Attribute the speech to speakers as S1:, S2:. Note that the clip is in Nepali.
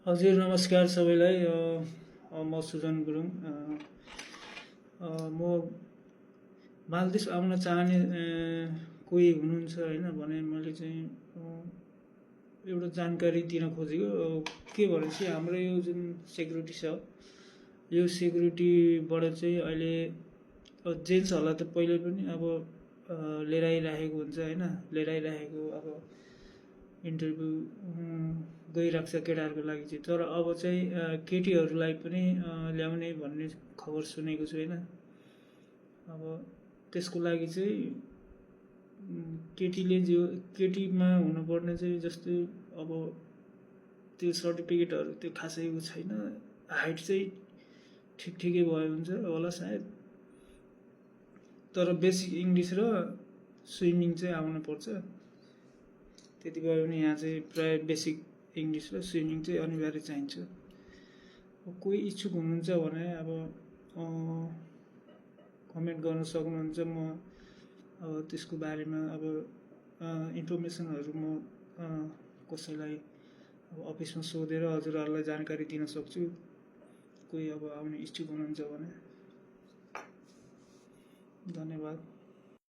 S1: हजुर नमस्कार सबैलाई। म सुजन गुरुङ। म मालदिप्स आउन चाहने कोही हुनुहुन्छ होइन भने मैले चाहिँ एउटा जानकारी दिन खोजेको। के भनेपछि हाम्रो यो जुन सेक्युरिटी छ, यो सेक्युरिटीबाट चाहिँ अहिले जेन्ट्सहरूलाई त पहिले पनि अब लिएर आइराखेको हुन्छ होइन, लिएर आइराखेको अब इन्टरभ्यू गइरहेको छ केटाहरूको लागि चाहिँ। तर अब चाहिँ केटीहरूलाई पनि ल्याउने भन्ने खबर सुनेको छु होइन। अब त्यसको लागि चाहिँ केटीमा हुनुपर्ने चाहिँ जस्तै अब त्यो सर्टिफिकेटहरू त्यो खासै छैन। हाइट चाहिँ ठिकै भयो हुन्छ होला सायद, तर बेसिक इङ्ग्लिस र स्विमिङ चाहिँ आउनुपर्छ। त्यति भयो भने यहाँ चाहिँ प्राय बेसिक इङ्ग्लिस र स्विमिङ चाहिँ अनिवार्य चाहिन्छ। कोही इच्छुक हुनुहुन्छ भने अब कमेन्ट गर्न सक्नुहुन्छ। म अब त्यसको बारेमा अब इन्फर्मेसनहरू म कसैलाई अब अफिसमा सोधेर हजुरहरूलाई जानकारी दिन सक्छु। कोही अब आउने इच्छुक हुनुहुन्छ भने। धन्यवाद।